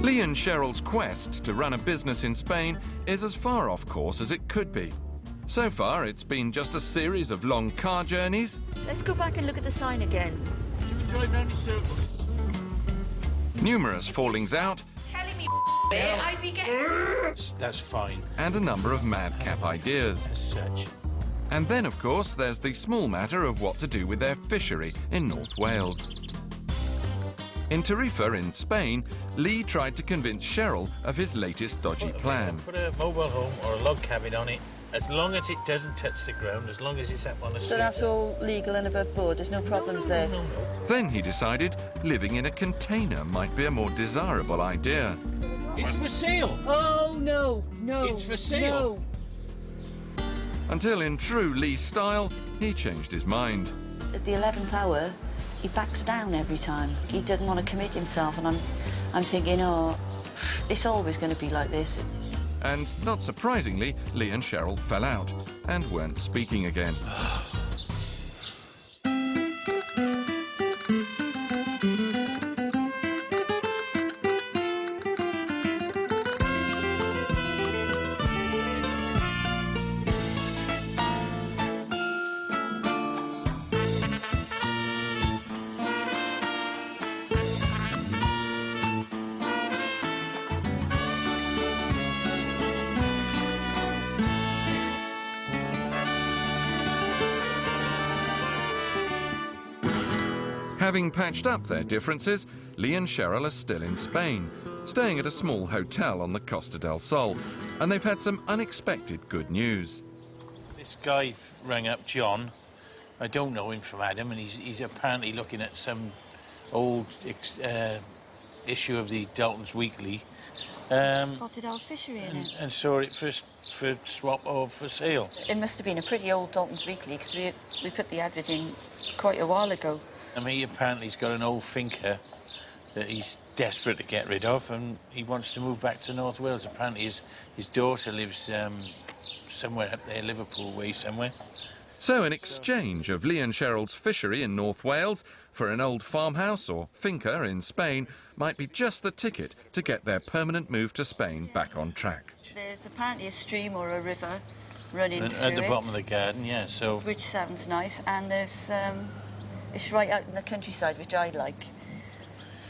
Lee and Cheryl's quest to run a business in Spain is as far off course as it could be. So far, it's been just a series of long car journeys. Let's go back and look at the sign again. Should we drive round in circles? Numerous fallings out, Telling me I'd be getting... That's fine, and a number of madcap ideas. as such. And then, of course, there's the small matter of what to do with their fishery in North Wales. In Tarifa, in Spain, Lee tried to convince Cheryl of his latest dodgy plan. Put a mobile home or a log cabin on it, as long as it doesn't touch the ground, as long as it's up on a So seat. that's all legal and above board, there's no problems there? No. Then he decided living in a container might be a more desirable idea. It's for sale. Oh, no, no, It's for sale. no. Until, in true Lee style, he changed his mind. At the 11th hour, he backs down every time. He doesn't want to commit himself, and I'm thinking, oh, it's always going to be like this. And not surprisingly, Lee and Cheryl fell out and weren't speaking again. Having patched up their differences, Lee and Cheryl are still in Spain, staying at a small hotel on the Costa del Sol, and they've had some unexpected good news. This guy rang up John. I don't know him from Adam, and he's apparently looking at some old issue of the Dalton's Weekly. Spotted our fishery in it. And saw it for swap or for sale. It must have been a pretty old Dalton's Weekly, because we put the advert in quite a while ago. I mean, he apparently's got an old finca that he's desperate to get rid of, and he wants to move back to North Wales. Apparently his daughter lives somewhere up there, Liverpool way somewhere. So in exchange of Lee and Cheryl's fishery in North Wales for an old farmhouse or finca in Spain might be just the ticket to get their permanent move to Spain back on track. There's apparently a stream or a river running At through the it, bottom of the garden, yeah, so... which sounds nice, and there's it's right out in the countryside, which I like.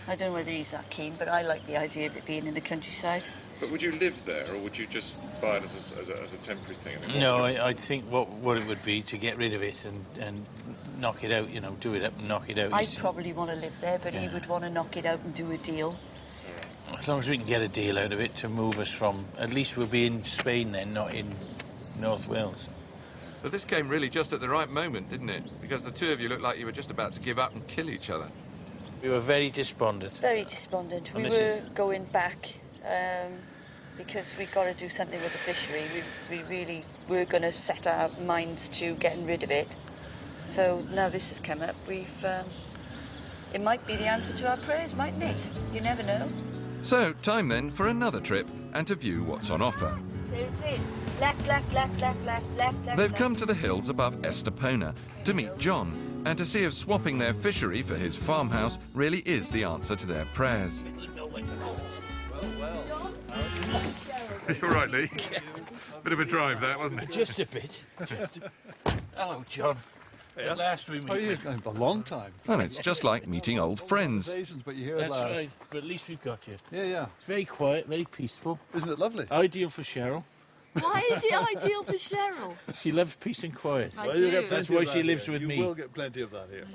I don't know whether he's that keen, but I like the idea of it being in the countryside. But would you live there, or would you just buy it as a temporary thing? I mean, No, I think what it would be to get rid of it and knock it out, you know, do it up and knock it out. I'd probably want to live there, but he Yeah. would want to knock it out and do a deal. As long as we can get a deal out of it to move us from... At least we'll be in Spain then, not in North Wales. But this came really just at the right moment, didn't it? Because the two of you looked like you were just about to give up and kill each other. We were very despondent. Very despondent. And We this were going back because we got to do something with the fishery. We really were going to set our minds to getting rid of it. So now this has come up. It might be the answer to our prayers, mightn't it? You never know. So time then for another trip and to view what's on offer. There it is. Left, left, left, left, left, left, left. They've come to the hills above Estepona to meet John and to see if swapping their fishery for his farmhouse really is the answer to their prayers. You're right, Lee. Bit of a drive, that, wasn't it? Just a bit. Hello, John. At last we meet. Oh, you a long time. And it's just like meeting old friends. But you hear it That's loud. right, but at least we've got you. Yeah, yeah. It's very quiet, very peaceful. Isn't it lovely? Ideal for Cheryl. Why is it ideal for Cheryl? She loves peace and quiet. I do. That's why she lives with you me. You will get plenty of that here.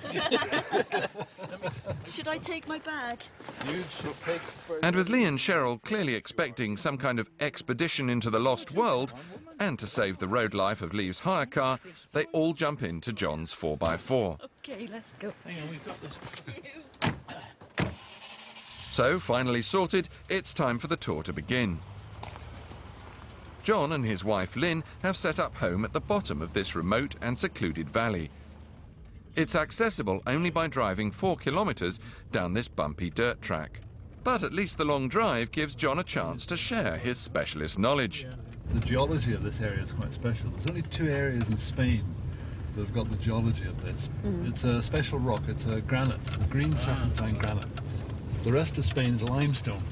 Should I take my bag? You should take... And with Lee and Cheryl clearly expecting some kind of expedition into the lost world and to save the road life of Lee's hire car, they all jump into John's 4x4. Okay, let's go. Hang on, we've got this. So, finally sorted, it's time for the tour to begin. John and his wife Lynn have set up home at the bottom of this remote and secluded valley. It's accessible only by driving 4 kilometres down this bumpy dirt track. But at least the long drive gives John a chance to share his specialist knowledge. The geology of this area is quite special. There's only 2 areas in Spain that have got the geology of this. It's a special rock. It's a granite, a green serpentine granite. The rest of Spain is limestone.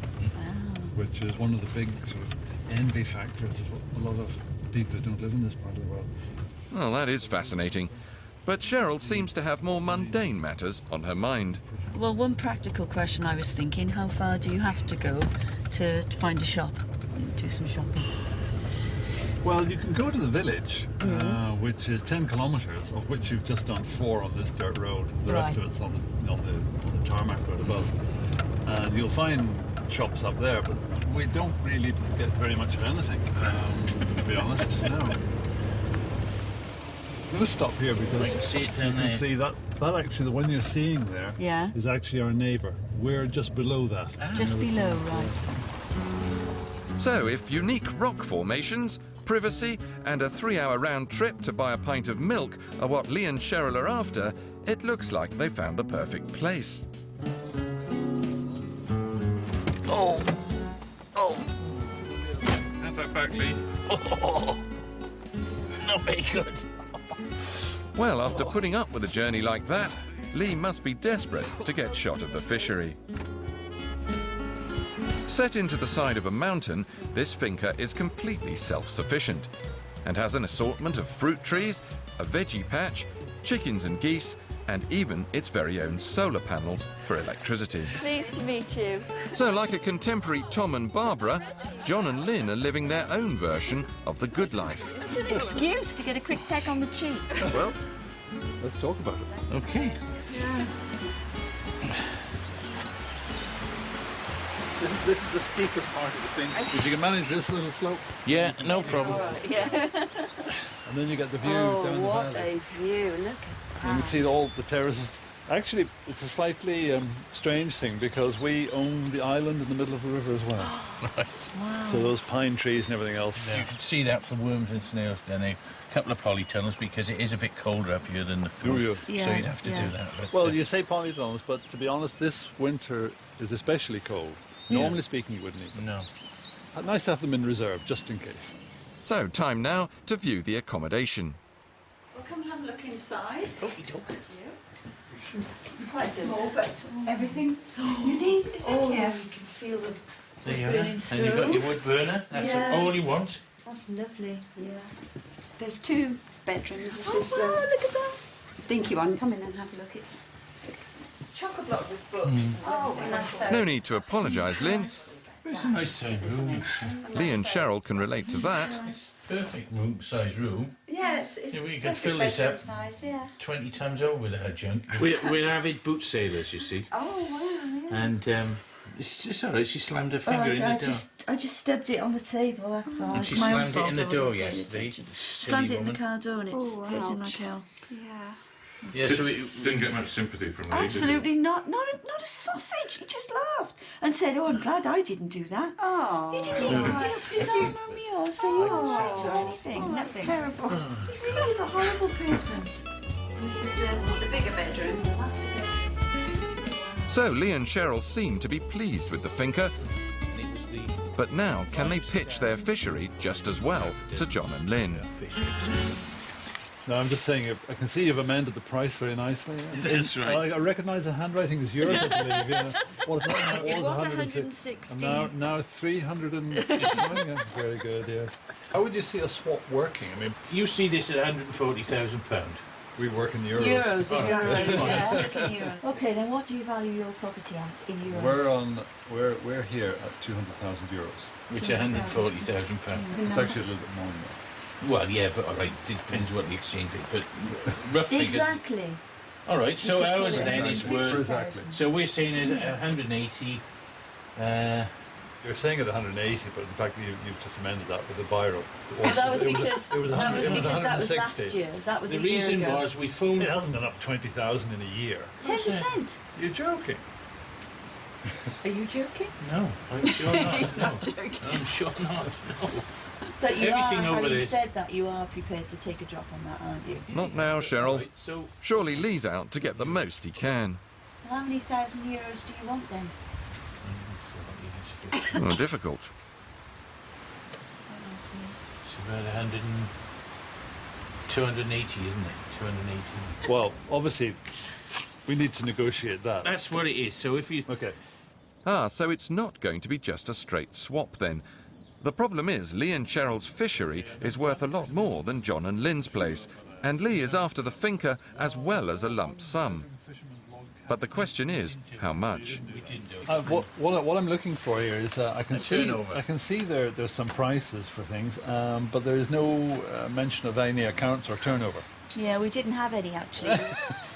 which is one of the big sort of envy factors of a lot of people who don't live in this part of the world. Well, that is fascinating. But Cheryl seems to have more mundane matters on her mind. Well, one practical question I was thinking, how far do you have to go to find a shop and do some shopping? Well, you can go to the village, which is 10 kilometres, of which you've just done 4 on this dirt road. The rest of it's on the tarmac road above. And you'll find shops up there, but we don't really get very much of anything, to be honest. No. I'm going to stop here because I can see it down you there. can see that actually, the one you're seeing there is Yeah. actually our neighbour. We're just below that. Just below, right. So, if unique rock formations, privacy, and a 3-hour round trip to buy a pint of milk are what Lee and Cheryl are after, it looks like they found the perfect place. Oh! How's that back, Lee? Not very good. Well, after putting up with a journey like that, Lee must be desperate to get shot of the fishery. Set into the side of a mountain, this finca is completely self-sufficient and has an assortment of fruit trees, a veggie patch, chickens and geese, and even its very own solar panels for electricity. Pleased to meet you. So, like a contemporary Tom and Barbara, John and Lynn are living their own version of the good life. It's an excuse to get a quick peck on the cheek. Well, let's talk about it. Okay. This is the steepest part of the thing. If you can manage this little slope, Yeah, no problem. Yeah. and then you get the view Oh, down the what valley. a view. Look at that. You can see all the terraces. Actually, it's a slightly strange thing because we own the island in the middle of the river as well. Right. So those pine trees and everything else. You can see that for worms and snails down there. A couple of polytunnels because it is a bit colder up here than the pool. Yeah. So Yeah, you'd have to yeah. do that. But, Well, you say polytunnels, but to be honest, this winter is especially cold. Normally speaking, you wouldn't need them. no. Nice to have them in reserve, just in case. So, time now to view the accommodation. Well, come have a look inside. Okey doke. It's quite small, but everything you need is in here. You can feel the There you are. burning And you've got your wood burner. That's Yeah. all you want. That's lovely. Yeah. There's 2 bedrooms. This is wow, look at that. think you want. Come in and have a look. It's Chock-a-block with books. Oh, nice. No need to apologise, Lynn. It's a nice size room. Lee and Cheryl can relate to that. It's perfect size room. yeah, it's Yeah, we could perfect fill this bedroom up. size. Yeah. 20 times over with our junk. We're avid boot sailors, you see. Oh wow. Yeah. And it's all right. She slammed her finger in the door. I just stubbed it on the table, that's all. And she It's my own slammed it fault, in the I wasn't door paying yesterday. attention. Silly Slammed it in the woman. car door and it's Oh, hurting like ouch. hell. Yeah. Yeah, so it Didn't get much sympathy from Lee, did Absolutely not. Not a sausage. He just laughed and said, "Oh, I'm glad I didn't do that." Oh. He didn't even put his arm around me or say you were right or anything. Oh, that's Nothing. terrible. He really was a horrible person. This is the bigger bedroom. The master bedroom. So, Lee and Cheryl seem to be pleased with the finca, it was the but now can they pitch their fishery just as well to John and Lynn? fish. No, I'm just saying, I can see you've amended the price very nicely. That's right. I recognise the handwriting is yours, I believe. Yeah. What is that? It was 160. 160. And now 300 and... Yeah, very good, yes. How would you see a swap working? I mean, You see this at £140,000. we work in euros. Euros, exactly. Oh, Yeah, look in euros. Okay, then what do you value your property at in euros? We're here at 200,000 euros. Which are £140,000. It's actually a little bit more than that. Well, yeah, but all right, it depends what the exchange rate, but rough figures. Exactly. All right, so You could ours put it then at is worth. Exactly. So we're saying it's 180. You're saying at 180, but in fact you've just amended that with the biro. Well, that was because it was that was 160. last year. That was The a year reason ago. was we phoned. It hasn't gone up 20,000 in a year. 10%. You're joking. Are you joking? No, I'm sure not. He's no. not joking. I'm sure not. No. But you Everything are, over having there. said that, you are prepared to take a drop on that, aren't you? Not now, Cheryl. Right, so Surely Lee's out to get the most he can. How many thousand euros do you want then? Oh, difficult. it's about 280, isn't it? 280. Well, obviously, we need to negotiate that. That's what it is. So if you Okay. Ah, so it's not going to be just a straight swap then. The problem is Lee and Cheryl's fishery is worth a lot more than John and Lynn's place, and Lee is after the finca as well as a lump sum. But the question is, how much? What I'm looking for here is I can see there's some prices for things, but there is no mention of any accounts or turnover. Yeah, we didn't have any actually.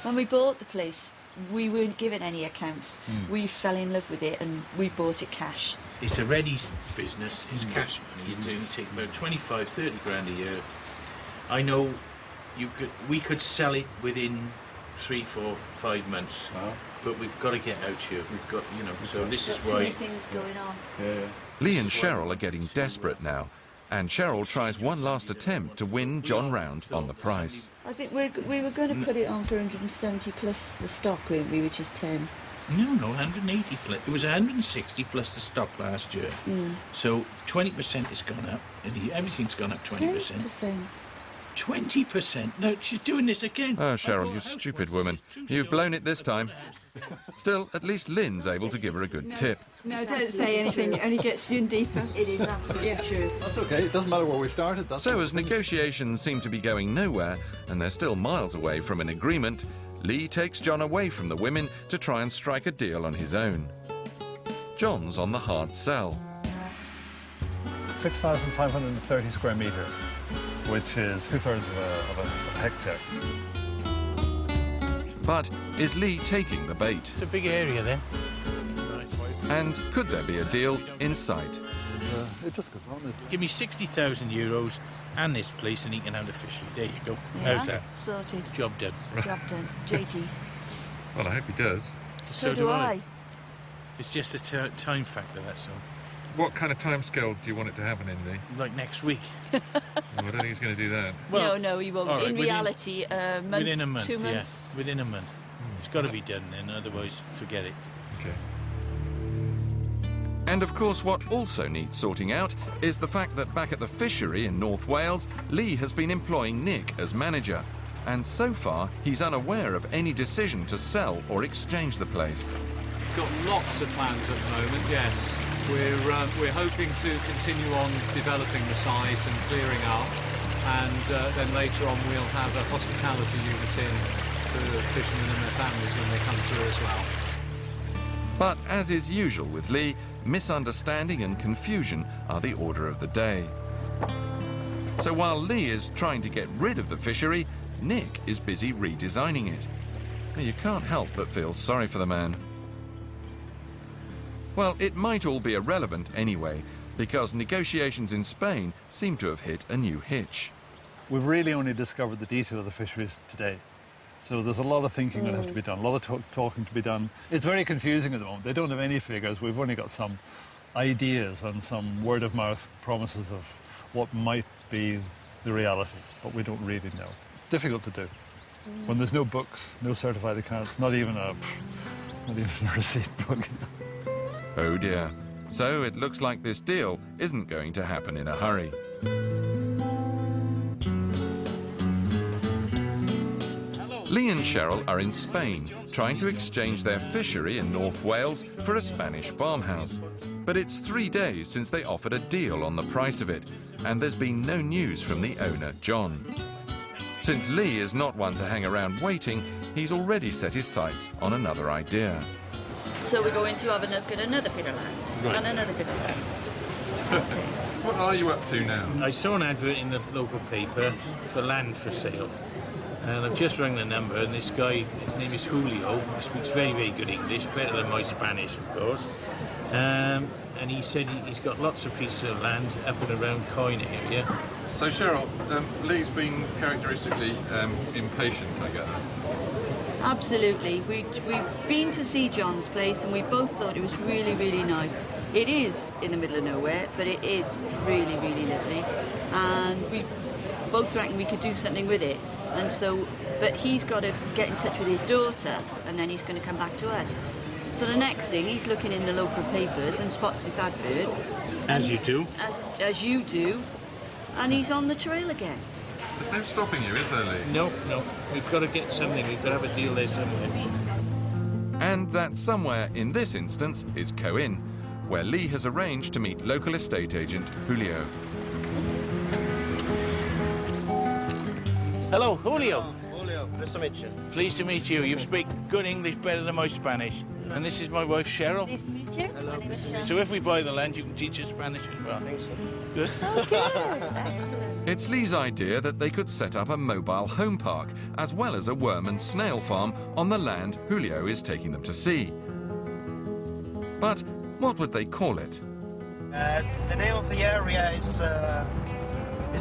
When we bought the place, we weren't given any accounts. We fell in love with it and we bought it cash. It's a ready business, it's cash money. You take about 25, 30 grand a year. I know we could sell it within 3, 4, 5 months, but we've got to get out here. We've got, so this is Got so why. many things going on. Lee and Cheryl are getting desperate now, and Cheryl tries one last attempt to win John round on the price. I think we were going to put it on for 170 plus the stock, weren't we, which is 10. No, 180 plus. It was 160 plus the stock last year. So 20% has gone up, and everything's gone up 20%. 10%. 20%? No, she's doing this again. Oh, Cheryl, you stupid woman. You've blown it this time. Still, at least Lynn's able to give her a good tip. No, don't say anything. It only gets you in deeper. It is absolutely true. That's okay. It doesn't matter where we started. So as negotiations seem to be going nowhere, and they're still miles away from an agreement, Lee takes John away from the women to try and strike a deal on his own. John's on the hard sell. 6,530 square metres, which is 2/3 of a hectare. But is Lee taking the bait? It's a big area then. And could there be a deal in sight? It just goes on. Give me 60,000 euros and this place and he can have the fishery. There you go. Yeah, How's that? sorted. Job done. Job done. JT. Well, I hope he does. So do I. It's just a time factor, that's all. What kind of timescale do you want it to happen in, Lee? Like next week. Well, I don't think he's going to do that. No, he won't. all right, In reality, within a month, 2 months. yeah. Within a month. It's got to be done then, otherwise forget it. Okay. And of course, what also needs sorting out is the fact that back at the fishery in North Wales, Lee has been employing Nick as manager. And so far, he's unaware of any decision to sell or exchange the place. Got lots of plans at the moment, yes. We're hoping to continue on developing the site and clearing up, and then later on we'll have a hospitality unit in for fishermen and their families when they come through as well. But as is usual with Lee, misunderstanding and confusion are the order of the day. So while Lee is trying to get rid of the fishery, Nick is busy redesigning it. You can't help but feel sorry for the man. Well, it might all be irrelevant anyway, because negotiations in Spain seem to have hit a new hitch. We've really only discovered the detail of the fisheries today. So there's a lot of thinking that have to be done, a lot of talking to be done. It's very confusing at the moment. They don't have any figures. We've only got some ideas and some word-of-mouth promises of what might be the reality, but we don't really know. It's difficult to do. When there's no books, no certified accounts, not even a receipt book. Oh dear. So it looks like this deal isn't going to happen in a hurry. Lee and Cheryl are in Spain, trying to exchange their fishery in North Wales for a Spanish farmhouse. But it's 3 days since they offered a deal on the price of it, and there's been no news from the owner, John. Since Lee is not one to hang around waiting, he's already set his sights on another idea. So we're going to have a look at another bit of land. Right. And another bit of land. What are you up to now? I saw an advert in the local paper for land for sale. And I've just rung the number, and this guy, his name is Julio, he speaks very, very good English, better than my Spanish, of course. And he said he's got lots of pieces of land up and around Coyne area. So, Cheryl, Lee's been characteristically impatient, I gather. Absolutely. We've been to see John's place and we both thought it was really, really nice. It is in the middle of nowhere, but it is really, really lovely. And we both reckon we could do something with it. And so, but he's got to get in touch with his daughter and then he's going to come back to us. So the next thing, he's looking in the local papers and spots this advert. As you do. As you do. And he's on the trail again. There's no stopping you, is there, Lee? No. We've got to get something. We've got to have a deal there somewhere. And that somewhere in this instance is Coin, where Lee has arranged to meet local estate agent Julio. Hello, Julio. Julio, nice to meet you. Pleased to meet you. You speak good English better than my Spanish. And this is my wife, Cheryl. Nice to meet you. Hello, nice to meet you. So if we buy the land, you can teach us Spanish as well. I think so. Good. Excellent. It's Lee's idea that they could set up a mobile home park as well as a worm and snail farm on the land Julio is taking them to see. But what would they call it? The name of the area is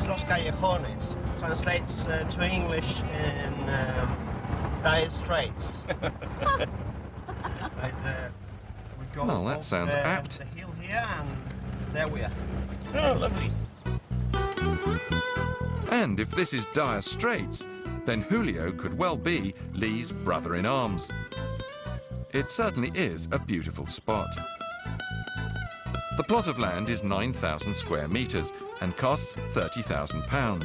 Los Callejones. Translates to English in Dire Straits. We go Well, that up sounds apt. The hill here, and there we are. Oh, lovely. And if this is Dire Straits, then Julio could well be Lee's brother-in-arms. It certainly is a beautiful spot. The plot of land is 9,000 square metres and costs £30,000.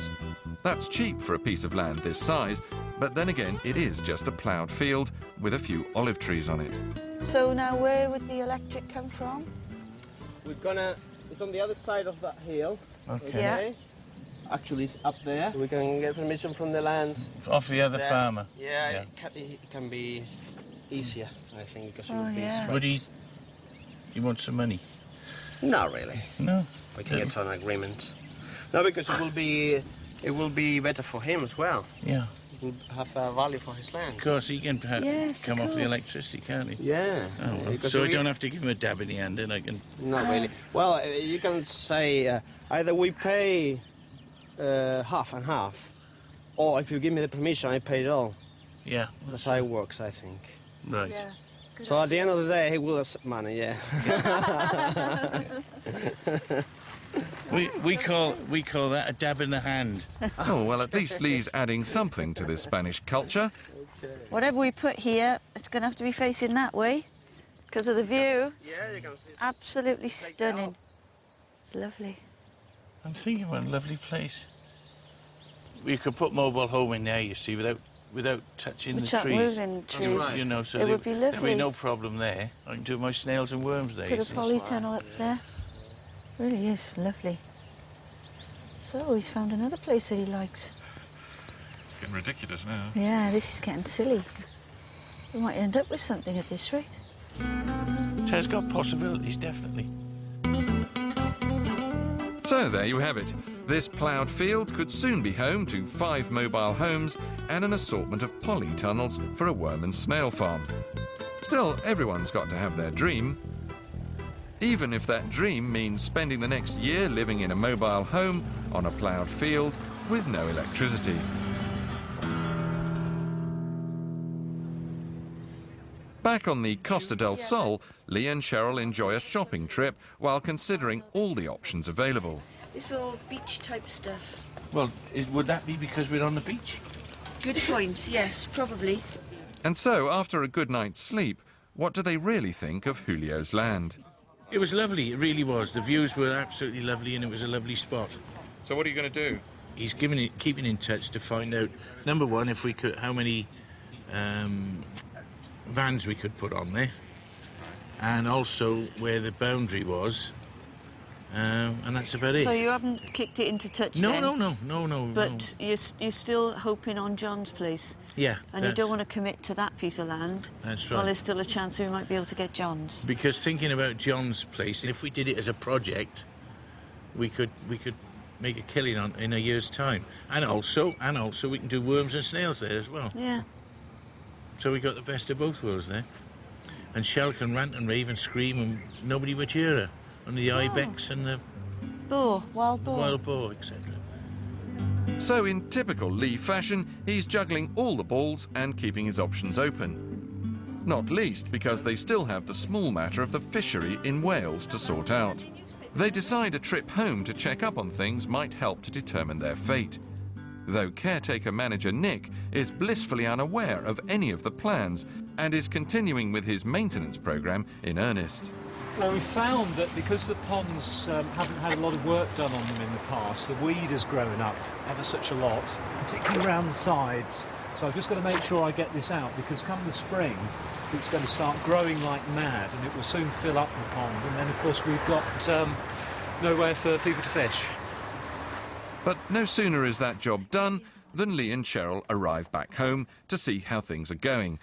That's cheap for a piece of land this size, but then again, it is just a ploughed field with a few olive trees on it. So now where would the electric come from? It's on the other side of that hill. Okay. Yeah. Actually, it's up there. We can get permission from the land. Off the other there. farmer. Yeah, it can be easier, I think, because it Oh, would be yeah. straight. Would he want some money? Not really. No. We can get to an agreement. No, because it will be better for him as well. Yeah. It will have a value for his land. Of course, he can Yes, come of off the course. electricity, can't he? Yeah. Oh, well. Because So I we- don't have to give him a dab in the hand, and I can... Not really. Well, you can say either we pay half and half, or if you give me the permission, I pay it all. Yeah. That's how it works, I think. Right. Yeah. So at the end of the day, he will accept money, yeah. We call that a dab in the hand. Oh, well, at least Lee's adding something to this Spanish culture. Whatever we put here, it's going to have to be facing that way because of the view. It's Yeah, you can see. absolutely stunning. It's lovely. I'm thinking what a lovely place. We could put mobile home in there, you see, without touching the Without trees. moving trees. You know, so It would be there'd lovely. be no problem there. I can do my snails and worms there. Put you a see. polytunnel up there. Really is lovely. So he's found another place that he likes. It's getting ridiculous now. Yeah, this is getting silly. We might end up with something at this rate. So it's got possibilities, definitely. So there you have it. This ploughed field could soon be home to 5 mobile homes and an assortment of polytunnels for a worm and snail farm. Still, everyone's got to have their dream. Even if that dream means spending the next year living in a mobile home on a ploughed field with no electricity. Back on the Costa del Sol, Lee and Cheryl enjoy a shopping trip while considering all the options available. It's all beach type stuff. Well, would that be because we're on the beach? Good point, yes, probably. And so, after a good night's sleep, what do they really think of Julio's land? It was lovely, it really was. The views were absolutely lovely and it was a lovely spot. So what are you going to do? He's keeping in touch to find out, number one, if we could, how many vans we could put on there, and also where the boundary was, and that's about it. So you haven't kicked it into touch No, then? no. But you're still hoping on John's place? Yeah. And you don't want to commit to that piece of land? That's Well, right. there's still a chance we might be able to get John's. Because thinking about John's place, if we did it as a project, we could make a killing in a year's time, and also we can do worms and snails there as well. Yeah. So we got the best of both worlds there. And Shell can rant and rave and scream, and nobody would hear her. Only the ibex and the Wild boar. wild boar, etc. So, in typical Lee fashion, he's juggling all the balls and keeping his options open. Not least because they still have the small matter of the fishery in Wales to sort out. They decide a trip home to check up on things might help to determine their fate. Though caretaker manager Nick is blissfully unaware of any of the plans and is continuing with his maintenance program in earnest. Well, we found that because the ponds haven't had a lot of work done on them in the past, the weed has grown up ever such a lot, particularly around the sides. So I've just got to make sure I get this out, because come the spring, it's going to start growing like mad, and it will soon fill up the pond. And then, of course, we've got nowhere for people to fish. But no sooner is that job done than Lee and Cheryl arrive back home to see how things are going.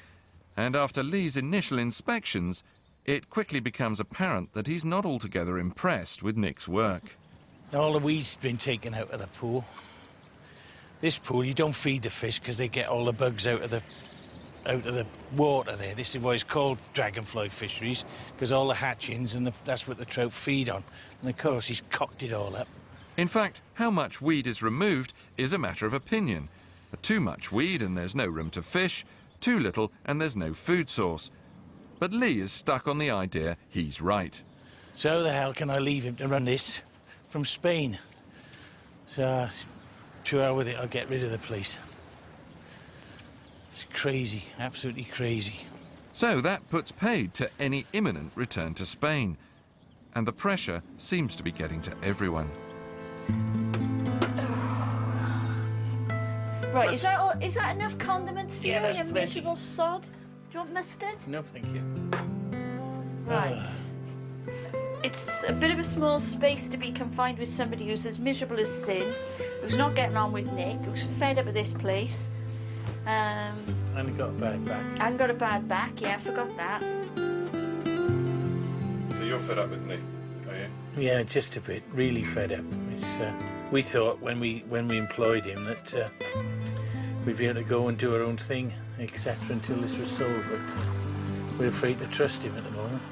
And after Lee's initial inspections, it quickly becomes apparent that he's not altogether impressed with Nick's work. All the weed's been taken out of the pool. This pool, you don't feed the fish because they get all the bugs out of the water there. This is why it's called dragonfly fisheries, because all the hatchings and that's what the trout feed on. And of course, he's cocked it all up. In fact, how much weed is removed is a matter of opinion. Too much weed and there's no room to fish, too little and there's no food source. But Lee is stuck on the idea he's right. So how the hell can I leave him to run this from Spain? So, to hell with it, I'll get rid of the place. It's crazy, absolutely crazy. So that puts paid to any imminent return to Spain. And the pressure seems to be getting to everyone. Right, is that enough condiments for Yeah, you, that's you plenty. miserable sod? Do you want mustard? No, thank you. Right. It's a bit of a small space to be confined with somebody who's as miserable as sin, who's not getting on with Nick, who's fed up with this place. And he got a bad back. And got a bad back, yeah, I forgot that. So you're fed up with Nick, are you? Yeah, just a bit. Really fed up. It's, we thought when we employed him that we'd be able to go and do our own thing, etc., until this was solved. But we're afraid to trust him at the moment.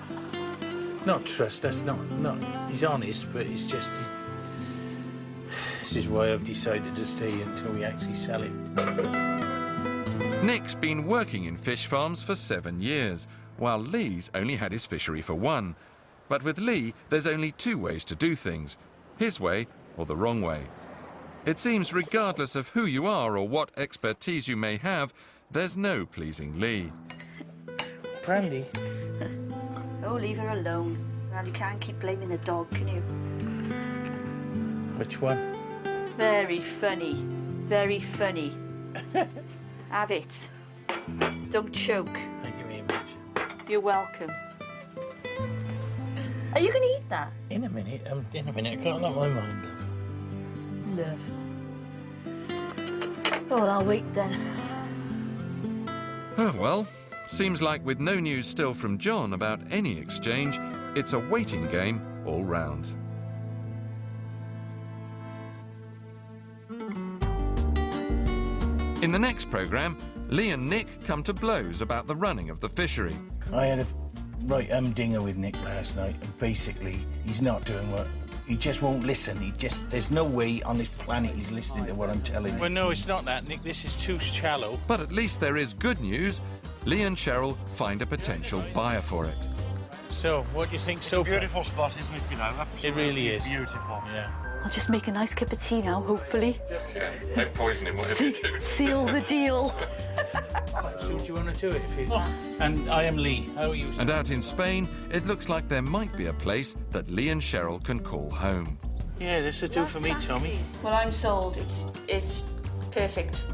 Not trust. That's not. He's honest, but it's just. This is why I've decided to stay until we actually sell him. Nick's been working in fish farms for 7 years, while Lee's only had his fishery for 1. But with Lee, there's only 2 ways to do things, his way or the wrong way. It seems regardless of who you are or what expertise you may have, there's no pleasing Lee. Brandy. Oh, leave her alone. Well, you can't keep blaming the dog, can you? Which one? Very funny. Very funny. Have it. Don't choke. Thank you very much. You're welcome. Are you going to eat that? In a minute. In a minute. I can't let my mind, love. Love. Oh, well, I'll wait then. Oh, well, seems like with no news still from John about any exchange, it's a waiting game all round. In the next programme, Lee and Nick come to blows about the running of the fishery. I had a right humdinger with Nick last night, and basically, he's not doing what... He just won't listen. There's no way on this planet he's listening to what I'm telling him. Well, no, it's not that, Nick. This is too shallow. But at least there is good news. Lee and Cheryl find a potential buyer for it. So, what do you think so far? Beautiful spot, isn't it? You know, It really is. beautiful. Yeah. I'll just make a nice cup of tea now, hopefully. Yeah, don't poison him, whatever you do. Seal the deal. So do you want to do it? And I am Lee. How are you, sir? And out in Spain, it looks like there might be a place that Lee and Cheryl can call home. Yeah, this will do for me, Tommy. Well, I'm sold. It's perfect.